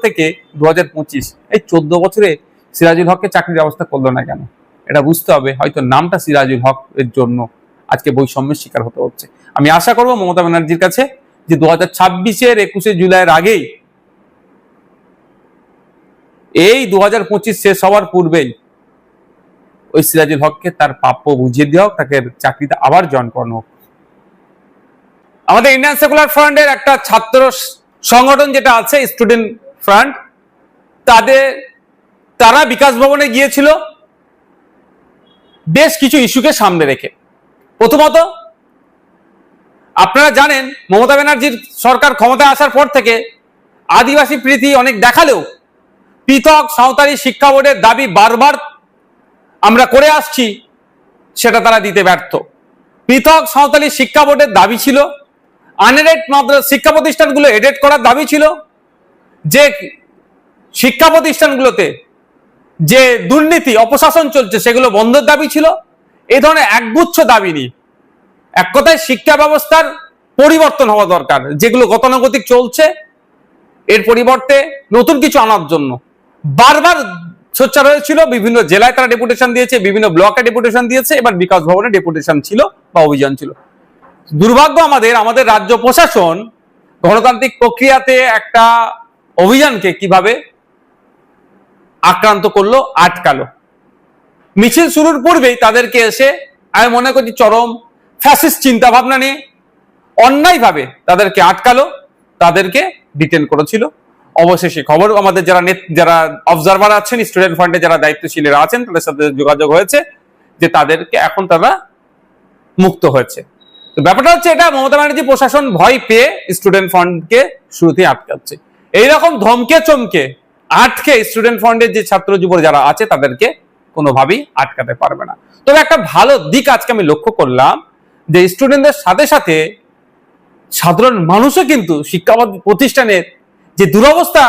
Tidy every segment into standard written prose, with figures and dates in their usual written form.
থেকে 2025 এই 14 বছরে সিরাজুল হককে চাকরির ব্যবস্থা করলো না কেন? এটা বুঝতে হবে। হয়তো নামটা সিরাজুল হক এর জন্য আজকে বৈষম্যের শিকার হতে হচ্ছে। আমি আশা করব মমতা ব্যানার্জির কাছে যে 2026-এর 21শে জুলাইয়ের আগেই, এই 2025 শেষ হওয়ার পূর্বেই ওই সিরাজুল হককে তার প্রাপ্য বুঝিয়ে দেওয়া হোক, তাকে চাকরিতে আবার জয়েন করানো হোক। আমাদের ইন্ডিয়ান সেকুলার ফ্রন্টের একটা ছাত্র সংগঠন যেটা আছে স্টুডেন্ট ফ্রন্ট, তারা বিকাশ ভবনে গিয়েছিল বেশ কিছু ইস্যুকে সামনে রেখে। প্রথমত, আপনারা জানেন মমতা ব্যানার্জির সরকার ক্ষমতায় আসার পর থেকে আদিবাসী প্রীতি অনেক দেখালেও পৃথক সাঁওতালি শিক্ষা বোর্ডের দাবি বারবার আমরা করে আসছি, সেটা তারা দিতে ব্যর্থ। পৃথক সাঁওতালি শিক্ষা বোর্ডের দাবি ছিল, আনএডেড শিক্ষা প্রতিষ্ঠানগুলো এডেড করার দাবি ছিল, যে শিক্ষা প্রতিষ্ঠানগুলোতে যে দুর্নীতি অপশাসন চলছে সেগুলো বন্ধের দাবি ছিল। এই ধরনের একগুচ্ছ দাবি নিয়ে এক কথায় শিক্ষা ব্যবস্থার পরিবর্তন হওয়া দরকার, যেগুলো গতানুগতিক চলছে এর পরিবর্তে নতুন কিছু আনার জন্য বারবার সোচ্চার হয়েছিল। বিভিন্ন জেলায় তারা ডেপুটেশন দিয়েছে, বিভিন্ন ব্লকে ডেপুটেশন দিয়েছে, এবার বিকাশ ভবনে ডেপুটেশন ছিল বা অভিযান ছিল। দুর্ভাগ্য আমাদের রাজ্য প্রশাসন গণতান্ত্রিক প্রক্রিয়াতে একটা অভিযানকে কিভাবে আক্রান্ত করলো, আটকালো। মিছিল শুরুর পূর্বেই তাদেরকে এসে, আমি মনে করছি চরম ফ্যাসিস্ট চিন্তা ভাবনা নিয়ে অন্যায়ভাবে তাদেরকে আটকালো, তাদেরকে ডিটেন করেছিল। অবশেষে খবর আমাদের যারা অবজারভার আছেন, স্টুডেন্ট ফ্রন্টে যারা দায়িত্বশীলেরা আছেন, তাদের সাথে যোগাযোগ হয়েছে যে তাদেরকে এখন তারা মুক্ত হয়েছে। তো ব্যাপারটা হচ্ছে এটা, মমতা ব্যানার্জি প্রশাসন ভয় পেয়ে স্টুডেন্ট ফ্রন্টকে শুরুতেই আটকাচ্ছে। এইরকম ধমকে চমকে আটকে স্টুডেন্ট ফ্রন্টের যে ছাত্র যুব যারা আছে তাদেরকে কোনোভাবেই আটকাতে পারবে না। তবে একটা ভালো দিক আজকে আমি লক্ষ্য করলাম যে স্টুডেন্টদের সাথে সাথে সাধারণ মানুষও কিন্তু শিক্ষা প্রতিষ্ঠানের যে দুরবস্থা,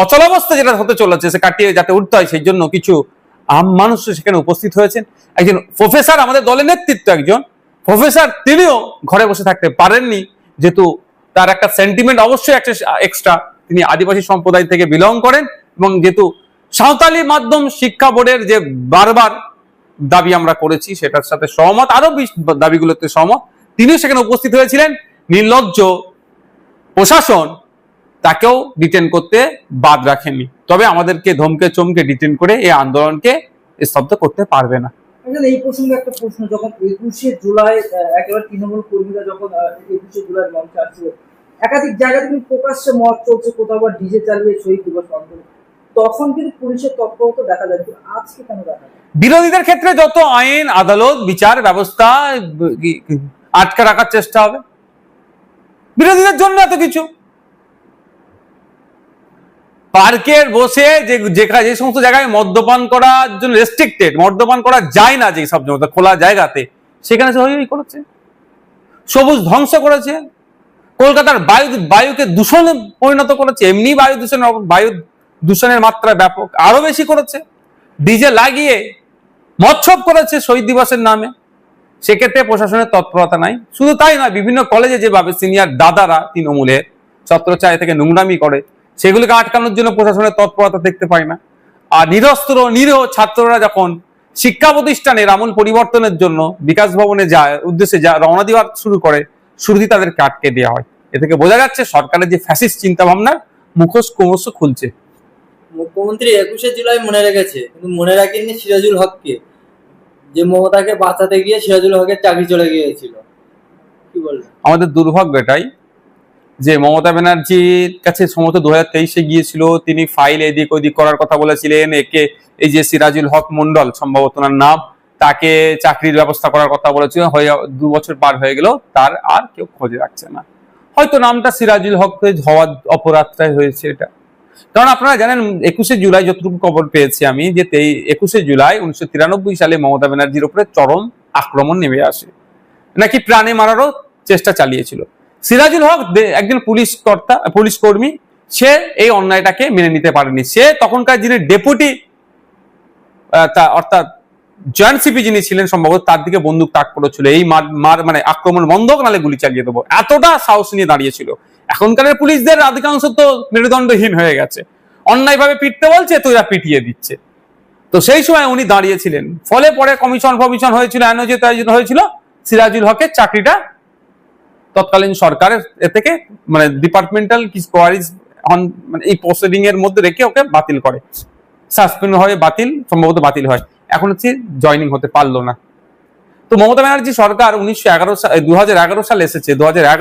অচলাবস্থা যেটা হতে চলেছে সে কাটিয়ে যাতে উঠতে হয়, সেই জন্য কিছু আম মানুষ সেখানে উপস্থিত হয়েছেন। একজন প্রফেসর, আমাদের দলের নেতৃত্ব একজন প্রফেসর, তিনিও ঘরে বসে থাকতে পারেননি, যেহেতু তার একটা সেন্টিমেন্ট অবশ্যই একটা এক্সট্রা। তিনি আদিবাসী সম্প্রদায় থেকে বিলং করেন এবং যেহেতু সাঁওতালি মাধ্যম শিক্ষা বোর্ডের যে বারবার দাবি আমরা করেছি সেটার সাথে সহমত, আরো দাবিগুলোতে সহমত, তিনিও সেখানে উপস্থিত হয়েছিলেন। নির্লজ্জ প্রশাসন তাকেও ডিটেন করতে বাদ রাখেননি। তবে আমাদেরকে ধমকে চমকে ডিটেন করে এই আন্দোলনকে স্তব্ধ করতে পারবে না। এই প্রসঙ্গে একটা প্রশ্ন, যখন 21শে জুলাই একেবারে তৃণমূল কর্মীরা যখন 21শে জুলাই মঞ্চে আসছিল, একাধিক জায়গায় কিন্তু প্রকাশ্যে মত চলছে, কোথাও বা ডিজে চালিয়ে শহীদ দিবস পালন, তখন কিন্তু পুলিশের তৎপরতা দেখা যাচ্ছে, আজকে কেন দেখা যায়? বিরোধীদের ক্ষেত্রে যত আইন, আদালত, বিচার ব্যবস্থা আটকে রাখার চেষ্টা হবে, বিরোধীদের জন্য এত কিছু। পার্কের বসে যে সমস্ত জায়গায় মদ্যপান করার জন্য রেস্ট্রিক্টেড, মদ্যপান করা যায় না যে সব খোলা জায়গাতে, সেখানে সে হই করেছে, সবুজ ধ্বংস করেছে, কলকাতার বায়ুকে দূষণে পরিণত করেছে। এমনি বায়ু দূষণের মাত্রা ব্যাপক, আরো বেশি করেছে, ডিজে লাগিয়ে মৎসব করেছে শহীদ দিবসের নামে। সেক্ষেত্রে প্রশাসনের তৎপরতা নাই। শুধু তাই নয়, বিভিন্ন কলেজে যেভাবে সিনিয়র দাদারা তৃণমূলের ছত্রছায়া থেকে নোংরামি করে, সেগুলিকে আটকানোর জন্য প্রশাসনের তৎপরতা দেখতে পাই না। আর নিরস্ত্র নিরীহ ছাত্ররা যখন শিক্ষা প্রতিষ্ঠানের আমূল পরিবর্তনের জন্য বিকাশ ভবনে যায়, উদ্দেশ্যে রওনা দেওয়া শুরু করে, শুরুতেই তাদেরকে আটকে দেওয়া হয়। এ থেকে বোঝা যাচ্ছে সরকারের যে ফ্যাসিস্ট চিন্তা ভাবনার মুখোশ ক্রমশ খুলছে। মুখ্যমন্ত্রী 21শে জুলাই মনে রেখেছে, কিন্তু মনে রাখেননি সিরাজুল হককে, যে মমতাকে বাঁচাতে গিয়ে সিরাজুল হকের চাকরি চলে গিয়েছিল। কি বলবেন? আমাদের দুর্ভাগ্য এটাই যে মমতা ব্যানার্জির কাছে সমস্ত 2023-এ গিয়েছিল, তিনি ফাইল এদিক ওদিক করার কথা বলেছিলেন, একে এই যে সিরাজুল হক মন্ডল সম্ভবত ওনার নাম, তাকে চাকরির ব্যবস্থা করার কথা বলেছিল। 2 বছর পার হয়ে গেল, তার আর কেউ খোঁজে রাখছে না। হয়তো নামটা সিরাজুল হক হওয়ার অপরাধটাই হয়েছে এটা। কারণ আপনারা জানেন 21শে জুলাই যতটুকু খবর পেয়েছি আমি, যে 21শে জুলাই 1993 সালে মমতা ব্যানার্জির উপরে চরম আক্রমণ নেমে আসে, নাকি প্রাণে মারারও চেষ্টা চালিয়েছিল। সিরাজুল হক একজন পুলিশ কর্মী, সে এই অন্যায়টাকে মেনে নিতে পারেনি। সে তখনকার যিনি ডেপুটি অর্থাৎ জয়েন্ট সিপি যিনি ছিলেন সম্ভবত, তার দিকে বন্দুক তাক করেছিল, এই মানে আক্রমণ বন্ধ নালে গুলি চালিয়ে দেবো, এতটা সাহস নিয়ে দাঁড়িয়েছিল। এখনকার পুলিশদের অধিকাংশ তো মেরুদণ্ডহীন হয়ে গেছে, অন্যায়ভাবে পিটতে বলছে তো এরা পিটিয়ে দিচ্ছে। তো সেই সময় উনি দাঁড়িয়েছিলেন, ফলে পরে কমিশন হয়েছিল, হয়েছিল, সিরাজুল হকের চাকরিটা তৎকালীন সরকারের এ থেকে মানে ডিপার্টমেন্টাল কোয়ারিজ মানে এই প্রসিডিং এর মধ্যে রেখে ওকে বাতিল করে, সাসপেন্ড হয়ে সম্ভবত বাতিল হয়, এখন হচ্ছে জয়নিং হতে পারলো না। তো মমতা ব্যানার্জি সরকার 2011 সালে এসেছে, 2011